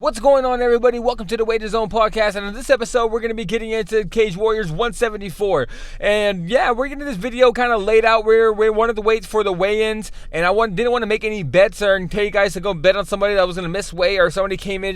What's going on, everybody? Welcome to the TheWagerZone podcast, and in this episode, we're going to be getting into Cage Warriors 174. And yeah, we're getting this video kind of laid out where we wanted to wait for the weigh-ins, and I didn't want to make any bets or tell you guys to go bet on somebody that was going to miss weight, or somebody came in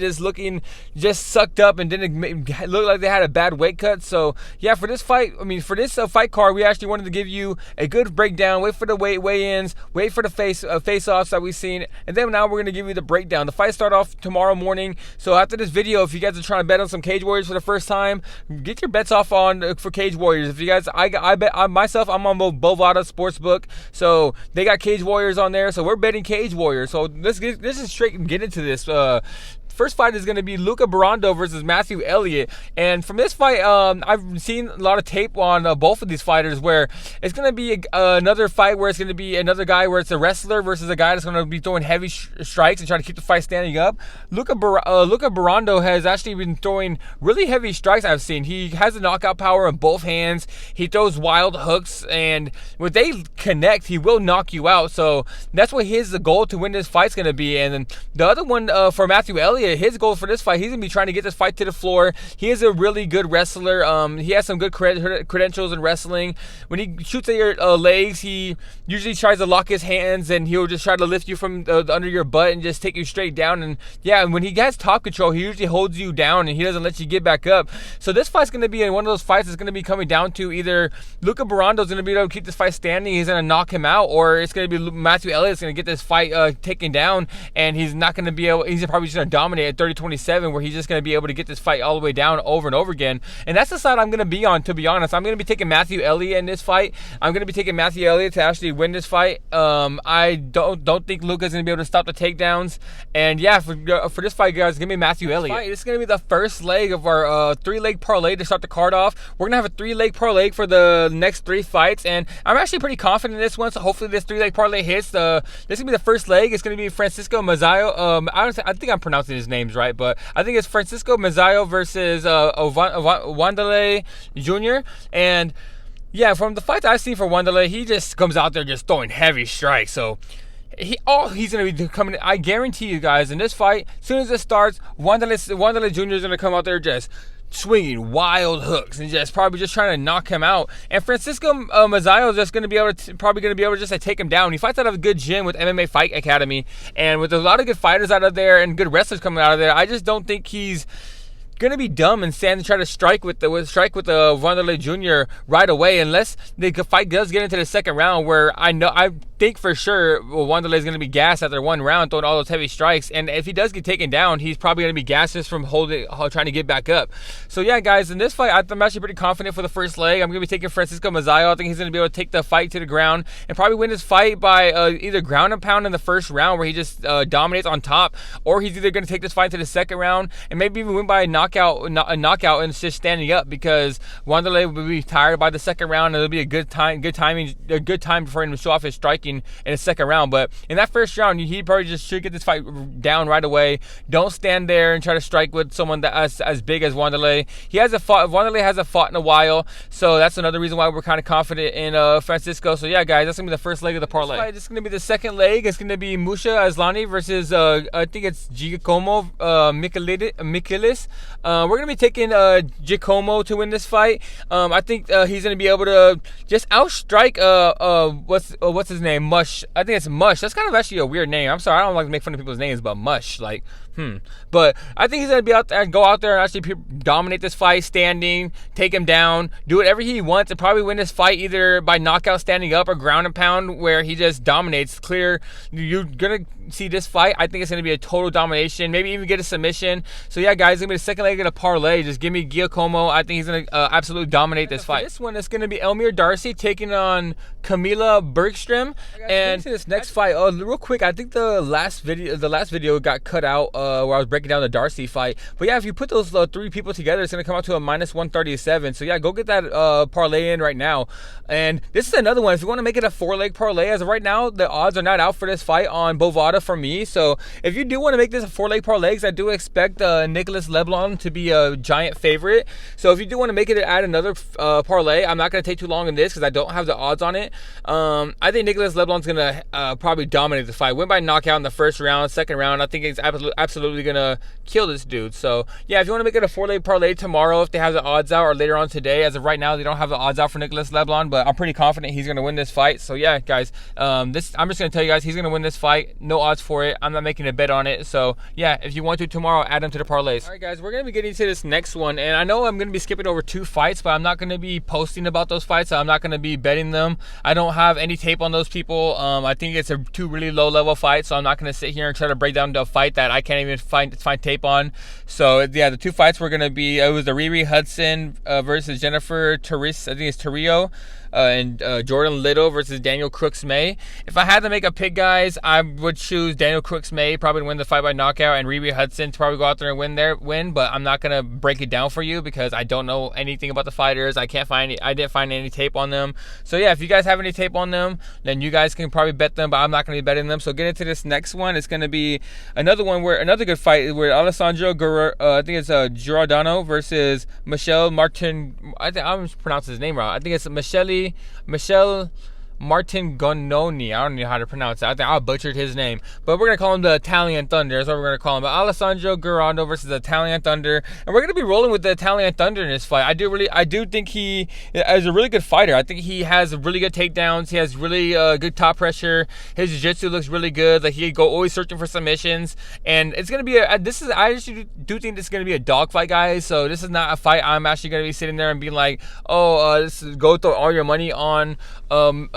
just sucked up and didn't look like they had a bad weight cut. So yeah, for this fight card, we actually wanted to give you a good breakdown. Wait for the weigh-ins, wait for the face-offs that we've seen, and then now we're going to give you the breakdown. The fight start off tomorrow morning. So after this video, if you guys are trying to bet on some Cage Warriors for the first time, get your bets off on for Cage Warriors. If you guys, I bet myself, I'm on Bovada Sportsbook, so they got Cage Warriors on there. So we're betting Cage Warriors. So let's just straight get into this. First fight is going to be Luca Brando versus Matthew Elliot. And from this fight, I've seen a lot of tape on both of these fighters where it's going to be another fight where it's going to be another guy where it's a wrestler versus a guy that's going to be throwing heavy strikes and trying to keep the fight standing up. Luca Brando has actually been throwing really heavy strikes I've seen. He has a knockout power in both hands. He throws wild hooks, and when they connect, he will knock you out. So that's what the goal to win this fight's going to be. And then the other one for Matthew Elliot, his goal for this fight, he's going to be trying to get this fight to the floor. He is a really good wrestler. He has some good credentials in wrestling. When he shoots at your legs, he usually tries to lock his hands, and he'll just try to lift you from under your butt and just take you straight down. And yeah, when he has top control, he usually holds you down and he doesn't let you get back up. So this fight's going to be one of those fights that's going to be coming down to either Luca Barando's going to be able to keep this fight standing, he's going to knock him out, or it's going to be Matthew Elliott's going to get this fight taken down, and he's not going to be able, he's probably just going to dominate at 30-27, where he's just going to be able to get this fight all the way down over and over again. And that's the side I'm going to be on, to be honest. I'm going to be taking Matthew Elliott in this fight. I'm going to be taking Matthew Elliott to actually win this fight. I don't think Luca's going to be able to stop the takedowns. And yeah, for this fight, guys, give me Matthew Elliott. This is going to be the first leg of our three-leg parlay to start the card off. We're going to have a three-leg parlay for the next three fights, and I'm actually pretty confident in this one, so hopefully this three-leg parlay hits. This is going to be the first leg. It's going to be Francisco Mazzeo. I think I'm pronouncing his names right, but I think it's Francisco Mazzeo versus Weslley Jr. And yeah, from the fights I've seen for Weslley, he just comes out there just throwing heavy strikes. So he's going to be coming. I guarantee you guys, in this fight, as soon as it starts, Weslley Jr. is going to come out there just swinging wild hooks and probably just trying to knock him out. And Francisco Mazzeo is just going to be able to just take him down. He fights out of a good gym with MMA Fight Academy, and with a lot of good fighters out of there and good wrestlers coming out of there, I just don't think he's gonna be dumb and stand and try to strike with the Weslley Jr. right away, unless the fight does get into the second round, where I think for sure Weslley is gonna be gassed after one round, throwing all those heavy strikes. And if he does get taken down, he's probably gonna be gassed just from trying to get back up. So yeah, guys, in this fight, I'm actually pretty confident for the first leg. I'm gonna be taking Francisco Mazzeo. I think he's gonna be able to take the fight to the ground and probably win this fight by either ground and pound in the first round, where he just dominates on top, or he's either gonna take this fight to the second round and maybe even win by a knockout and it's just standing up, because Weslley will be tired by the second round, and it'll be a good time for him to show off his striking in the second round. But in that first round, he probably just should get this fight down right away. Don't stand there and try to strike with someone that's as big as Weslley. Weslley hasn't fought in a while, so that's another reason why we're kind of confident in Francisco. So yeah, guys, that's gonna be the first leg of the parlay. This is gonna be the second leg. It's gonna be Musha Aslani versus I think it's Giacomo Michelis. We're going to be taking Giacomo to win this fight. I think he's going to be able to just outstrike, what's his name? Mush. I think it's Mush. That's kind of actually a weird name. I'm sorry, I don't like to make fun of people's names, but Mush, But I think he's going to be go out there and actually dominate this fight, standing, take him down, do whatever he wants, and probably win this fight either by knockout, standing up, or ground and pound, where he just dominates. Clear. You're going to see this fight. I think it's going to be a total domination, maybe even get a submission. So yeah, guys, it's going to be the second leg of the parlay. Just give me Giacomo. I think he's going to absolutely dominate this fight. This one is going to be Elmir Darcy taking on Camila Bergström. And this next fight, real quick, I think the last video got cut out where I was breaking down the Darcy fight. But yeah, if you put those three people together, it's going to come out to a -137. So yeah, go get that parlay in right now. And this is another one. If you want to make it a 4-leg parlay, as of right now, the odds are not out for this fight on Bovada. of for me. So if you do want to make this a 4-leg parlay, because I do expect Nicholas Leblond to be a giant favorite. So if you do want to make it add another parlay, I'm not going to take too long in this because I don't have the odds on it. I think Nicholas Leblond's going to probably dominate the fight. Win by knockout in the first round, second round. I think he's absolutely going to kill this dude. So yeah, if you want to make it a 4-leg parlay tomorrow, if they have the odds out, or later on today, as of right now, they don't have the odds out for Nicholas Leblond, but I'm pretty confident he's going to win this fight. So yeah, guys, I'm just going to tell you guys he's going to win this fight. No odds for it. I'm not making a bet on it. So yeah, if you want to tomorrow, add them to the parlays. All right, guys, we're going to be getting to this next one, and I know I'm going to be skipping over 2 fights, but I'm not going to be posting about those fights. So I'm not going to be betting them. I don't have any tape on those people. I think it's 2 really low level fights, so I'm not going to sit here and try to break down the fight that I can't even find tape on. So yeah, the 2 fights were going to be, it was the Riri Hudson versus Jennifer Terris, I think it's Terrio, and Jordan Little versus Daniel Crooks May. If I had to make a pick, guys, I would choose Daniel Crooks May probably to win the fight by knockout, and Riri Hudson to probably go out there and win. But I'm not gonna break it down for you because I don't know anything about the fighters. I didn't find any tape on them. So yeah, if you guys have any tape on them, then you guys can probably bet them. But I'm not gonna be betting them. So get into this next one. It's gonna be another one where another good fight where Alessandro I think it's Giordano versus Michele Martin. I think I'm pronouncing his name wrong. I think it's Michele Martignoni. I don't know how to pronounce it. I think I butchered his name, but we're gonna call him the Italian Thunder. That's what we're gonna call him. But Alessandro Giordano versus the Italian Thunder, and we're gonna be rolling with the Italian Thunder in this fight. I do think he is a really good fighter. I think he has really good takedowns. He has really good top pressure. His jiu-jitsu looks really good. Like he go always searching for submissions, and it's gonna be I actually do think this is gonna be a dogfight, guys. So this is not a fight I'm actually gonna be sitting there and being like, this is go throw all your money on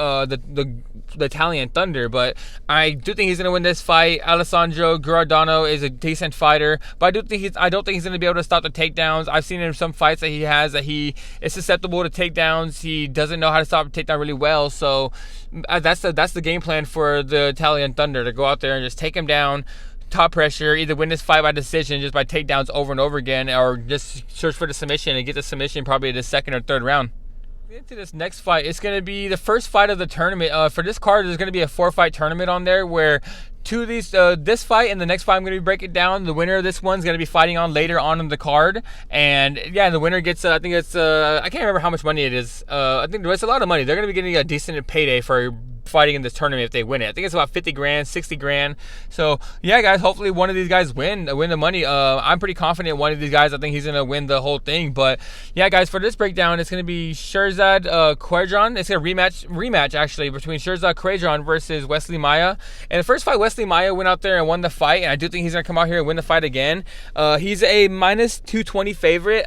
the Italian Thunder, but I do think he's gonna win this fight. Alessandro Giordano is a decent fighter, but I don't think he's gonna be able to stop the takedowns. I've seen in some fights that he is susceptible to takedowns. He doesn't know how to stop a takedown really well, so that's the game plan for the Italian Thunder, to go out there and just take him down. Top pressure, either win this fight by decision just by takedowns over and over again, or just search for the submission and get the submission probably in the second or third round. Into this next fight, it's going to be the first fight of the tournament. For this card, there's going to be a 4-fight tournament on there where 2 of these, this fight and the next fight I'm going to be breaking down. The winner of this one's going to be fighting on later on in the card. And yeah, the winner gets, I think it's, I can't remember how much money it is. I think it's a lot of money. They're going to be getting a decent payday for fighting in this tournament if they win it. I think it's about 50 grand, 60 grand. So yeah, guys, hopefully one of these guys win the money. I'm pretty confident one of these guys, I think he's gonna win the whole thing. But yeah, guys, for this breakdown, it's gonna be Shirzad Quadron. It's a rematch actually between Shirzad Quadron versus Weslley Maia. And the first fight, Weslley Maia went out there and won the fight, and I do think he's gonna come out here and win the fight again. He's a minus 220 favorite.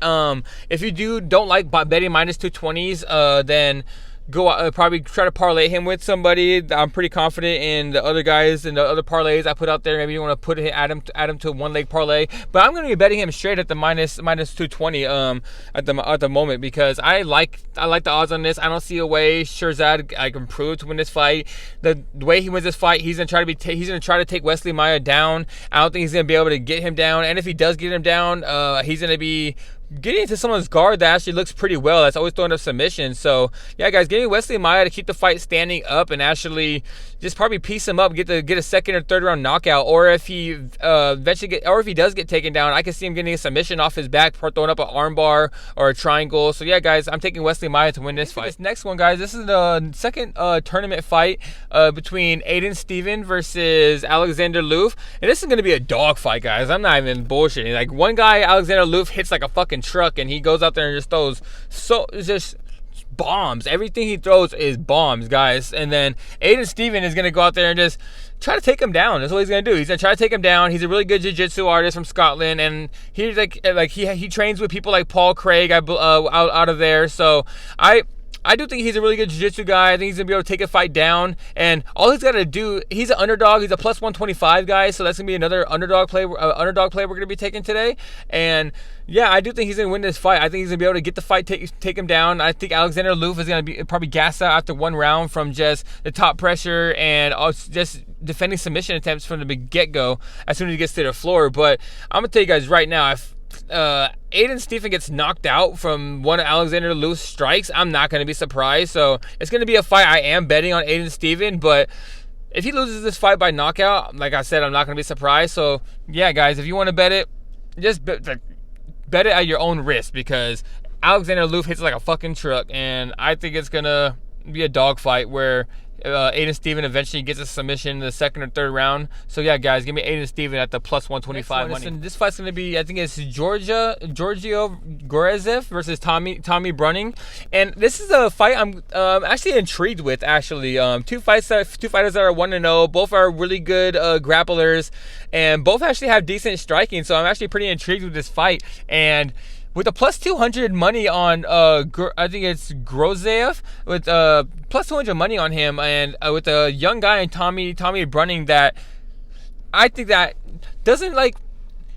If you don't like betting minus 220s, then go out, probably try to parlay him with somebody. I'm pretty confident in the other guys and the other parlays I put out there. Maybe you want to add him to a 1-leg parlay, but I'm going to be betting him straight at the minus 220 at the moment, because I like the odds on this. I don't see a way Shirzad I can prove to win this fight. The way he wins this fight, he's going to try to take Weslley Maia down. I don't think he's going to be able to get him down, and if he does get him down, he's going to be getting into someone's guard that actually looks pretty well. That's always throwing up submissions. So yeah, guys, getting Weslley Maia to keep the fight standing up and actually just probably piece him up, get a second or third round knockout. Or if he if he does get taken down, I can see him getting a submission off his back, throwing up an armbar or a triangle. So yeah, guys, I'm taking Weslley Maia to win this fight. This next one, guys, this is the second tournament fight between Aiden Stephen versus Alexander Loof, and this is going to be a dog fight, guys. I'm not even bullshitting. Like, one guy, Alexander Loof, hits like a fucking truck, and he goes out there and just throws just bombs. Everything he throws is bombs, guys. And then Aiden Stephen is gonna go out there and just try to take him down. That's what he's gonna do. He's gonna try to take him down. He's a really good jiu-jitsu artist from Scotland, and he's he trains with people like Paul Craig out of there. So I do think he's a really good jiu-jitsu guy. I think he's going to be able to take a fight down. And all he's got to do, he's an underdog. He's a plus 125 guy. So that's going to be another underdog play we're going to be taking today. And yeah, I do think he's going to win this fight. I think he's going to be able to get the fight, take him down. I think Alexander Loof is going to be probably gassed out after one round from just the top pressure and just defending submission attempts from the get-go as soon as he gets to the floor. But I'm going to tell you guys right now, if Aiden Stephen gets knocked out from one of Alexander Loof's strikes, I'm not going to be surprised. So it's going to be a fight I am betting on Aiden Stephen, but if he loses this fight by knockout, like I said, I'm not going to be surprised. So, yeah, guys, if you want to bet it, just bet it at your own risk, because Alexander Loof hits like a fucking truck, and I think it's going to be a dogfight where Aiden Stephen eventually gets a submission in the second or third round. So yeah, guys, give me Aiden Stephen at the plus 125 money. This fight's gonna be, I think it's Gheroghe Grozav versus Tommy Brunning, and this is a fight I'm actually intrigued with. Actually, two fighters that are 1-0. Both are really good grapplers, and both actually have decent striking. So I'm actually pretty intrigued with this fight. And with the plus 200 money on, I think it's Grozav, with plus 200 money on him, and with a young guy in Tommy Brunning, that I think that doesn't like.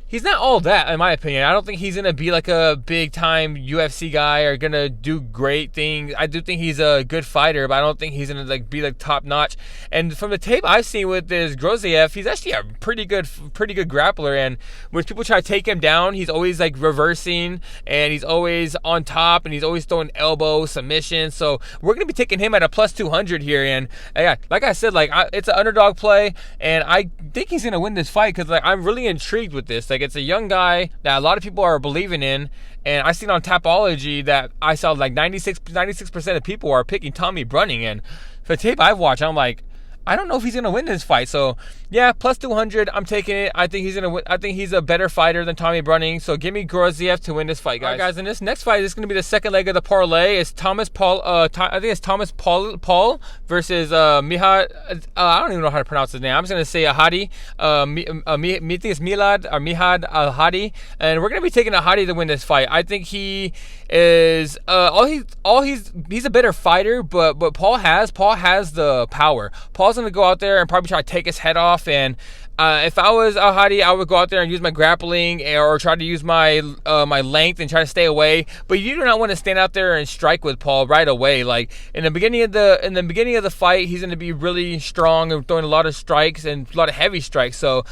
He's not all that, in my opinion. I don't think he's going to be like a big-time UFC guy or going to do great things. I do think he's a good fighter, but I don't think he's going to like be like top-notch. And from the tape I've seen with this Grozav, he's actually a pretty good grappler. And when people try to take him down, he's always like reversing, and he's always on top, and he's always throwing elbow submissions. So we're going to be taking him at a plus 200 here. And yeah, like I said, like it's an underdog play, and I think he's going to win this fight because like I'm really intrigued with this. Like, it's a young guy that a lot of people are believing in, and I seen on Tapology that I saw like 96% of people are picking Tommy Brunning. And for the tape I've watched, I'm like, I don't know if he's gonna win this fight. So yeah, plus 200, I'm taking it. I think he's gonna win. I think he's a better fighter than Tommy Brunning. So give me Grozav to win this fight, guys. All right, guys, in this next fight, this is gonna be the second leg of the parlay. It's Thomas Paul. I think it's Thomas Paul versus Mihad. I don't even know how to pronounce his name. I'm just gonna say Ahadi. Mihad Al-Hadi, and we're gonna be taking Ahadi to win this fight. I think he is he's a better fighter, but Paul has the power. Paul's gonna go out there and probably try to take his head off. And if I was Al-Hadi, I would go out there and use my grappling or try to use my my length and try to stay away. But you do not want to stand out there and strike with Paul right away. Like in the beginning of the fight, he's going to be really strong and throwing a lot of strikes and a lot of heavy strikes. So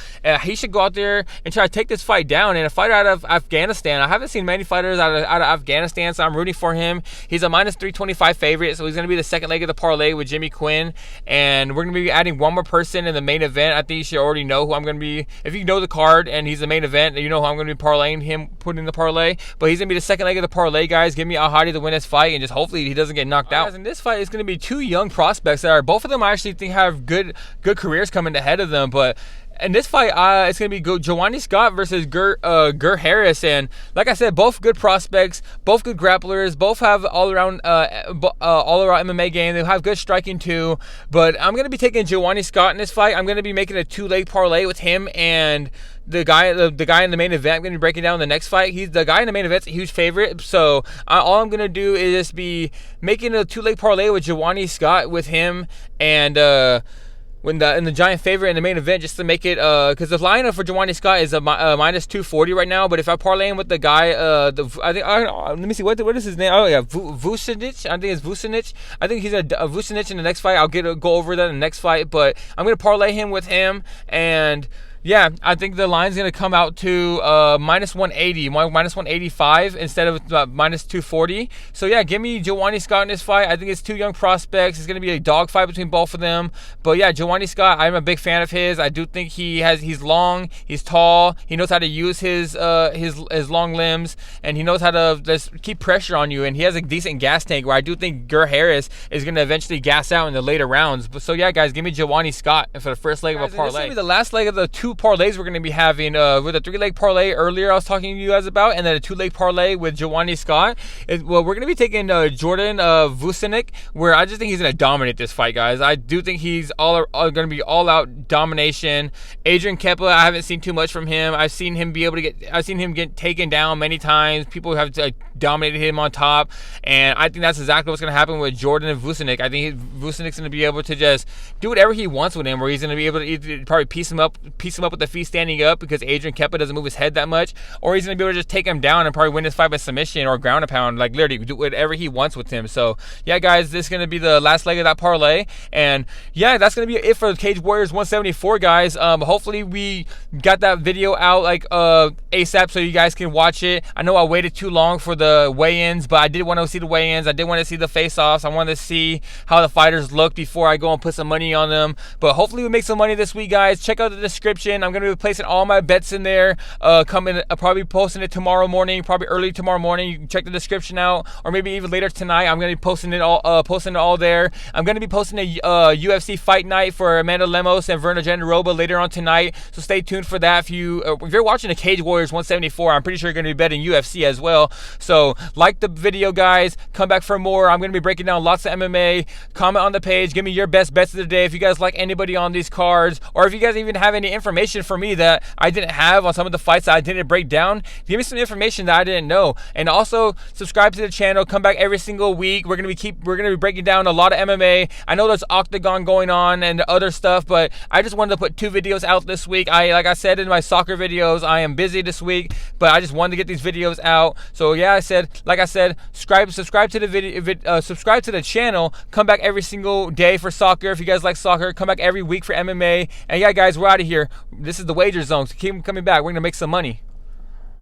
he should go out there and try to take this fight down. And a fighter out of Afghanistan, I haven't seen many fighters out of Afghanistan, so I'm rooting for him. He's a minus 325 favorite, so he's going to be the second leg of the parlay with Jimmy Quinn. And we're going to be adding one more person in the main event. I think you should already know who I'm going to be. If you know the card and he's the main event, you know who I'm going to be parlaying him, putting in the parlay. But he's going to be the second leg of the parlay, guys. Give me Al-Hadi to win this fight, and just hopefully he doesn't get knocked out. Guys, in this fight, it's going to be two young prospects that are, both of them I actually think have good careers coming ahead of them. But in this fight, it's going to be Giovanni Scott versus Gur Harris. And like I said, both good prospects, both good grapplers, both have all-around MMA game. They have good striking too. But I'm going to be taking Giovanni Scott in this fight. I'm going to be making a two-leg parlay with him and the guy in the main event. I'm going to be breaking down the next fight. He's the guy in the main event's a huge favorite. So all I'm going to do is just be making a two-leg parlay with Giovanni Scott with him and in the giant favorite in the main event, just to make it, because the lineup for Giovanni Scott is a minus 240 right now. But if I parlay him with the guy, let me see, what is his name? Oh yeah, Vucenic. I think it's Vucenic. I think he's a Vucenic in the next fight. I'll go over that in the next fight. But I'm gonna parlay him with him, and yeah, I think the line's going to come out to minus 180, minus 185 instead of minus 240. So yeah, give me Giovanni Scott in this fight. I think it's two young prospects. It's going to be a dog fight between both of them. But yeah, Giovanni Scott, I'm a big fan of his. I do think he's long, he's tall, he knows how to use his long limbs, and he knows how to just keep pressure on you. And he has a decent gas tank, where I do think Gur Harris is going to eventually gas out in the later rounds. But so yeah, guys, give me Giovanni Scott for the first leg of a parlay. This is going to be the last leg of the two parlays we're going to be having, with a three-leg parlay earlier I was talking to you guys about, and then a two-leg parlay with Giovanni Scott. Well, we're going to be taking Jordan Vucenic, where I just think he's going to dominate this fight, guys. I do think he's going to be all-out domination. Adrian Kepa, I haven't seen too much from him. I've seen him get taken down many times. People have dominated him on top, and I think that's exactly what's going to happen with Jordan Vucenic. I think Vucenic's going to be able to just do whatever he wants with him, where he's going to be able to either probably piece him up with the feet standing up, because Adrian Kepa doesn't move his head that much, or he's going to be able to just take him down and probably win this fight by submission or ground and pound, like literally do whatever he wants with him. So yeah, guys, this is going to be the last leg of that parlay, and yeah, that's going to be it for Cage Warriors 174, guys. Hopefully we got that video out like ASAP so you guys can watch it. I know I waited too long for the the weigh-ins, but I did want to see the weigh-ins. I did want to see the face-offs. I wanted to see how the fighters look before I go and put some money on them. But hopefully we make some money this week, guys. Check out the description. I'm going to be placing all my bets in there. Probably posting it tomorrow morning, probably early tomorrow morning. You can check the description out, or maybe even later tonight. I'm going to be posting it all there. I'm going to be posting a UFC fight night for Amanda Lemos and Verna Jandiroba later on tonight. So stay tuned for that. If you're watching the Cage Warriors 174, I'm pretty sure you're going to be betting UFC as well. So like the video, guys. Come back for more. I'm going to be breaking down lots of MMA. Comment on the page. Give me your best bets of the day. If you guys like anybody on these cards, or if you guys even have any information for me that I didn't have on some of the fights that I didn't break down, give me some information that I didn't know. And also subscribe to the channel. Come back every single week. We're going to be breaking down a lot of MMA. I know there's Octagon going on and other stuff, but I just wanted to put 2 videos out this week. Like I said in my soccer videos, I am busy this week, but I just wanted to get these videos out. So yeah, like I said, subscribe to the video, subscribe to the channel. Come back every single day for soccer. If you guys like soccer, come back every week for MMA. And yeah, guys, we're out of here. This is the Wager Zone. So keep coming back. We're gonna make some money.